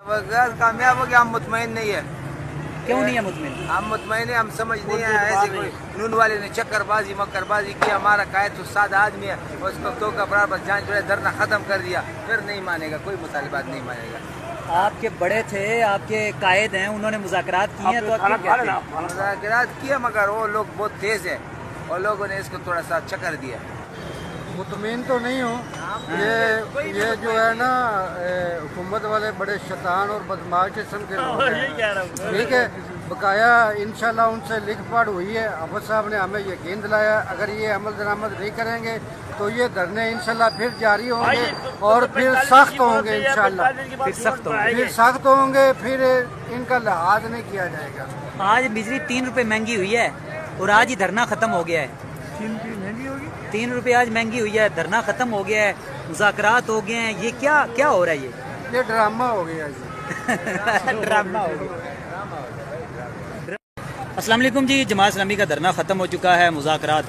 कामयाब हो गया, हम मुतमईन नहीं है। क्यों नहीं है मुतमिन? हम मुतमईन है, हम समझ नहीं आया ऐसे कोई नून वाले ने चक्करबाजी मक्करबाजी की। हमारा कायद तो सादा आदमी है, उसको तो कपड़ा बस जान जोड़े धरना खत्म कर दिया, फिर नहीं मानेगा, कोई मुतालिबात नहीं मानेगा। आपके बड़े थे, आपके कायद हैं, उन्होंने मुज़ाकरात किए हैं तो आप क्यों कहते हैं? मुज़ाकरात किया मगर वो लोग बहुत तेज है और लोगों ने इसको थोड़ा सा चक्कर दिया। मुतमईन तो नहीं हूँ। ये जो है ना हुकूमत वाले बड़े शैतान और बदमाश किस्म के लोग हैं। ठीक है, बकाया इंशाल्लाह उनसे लिख पढ़ हुई है। अफसर साहब ने हमें यकीन दिलाया, अगर ये अमल दरामद नहीं करेंगे तो ये धरने इंशाल्लाह फिर जारी होंगे और फिर सख्त होंगे इंशाल्लाह। फिर सख्त होंगे, फिर इनका लिहाज नहीं किया जाएगा। आज बिजली 3 रुपए महंगी हुई है और आज ही धरना खत्म हो गया है। 3 रुपए आज महंगी हुई है, धरना खत्म हो गया है, मुज़ाकरात हो गए हैं। ये क्या हो रहा है? ये ड्रामा हो गया जी। ड्रामा हो गया। अस्सलाम वालेकुम जी, जमात इस्लामी का धरना खत्म हो चुका है, मुज़ाकरात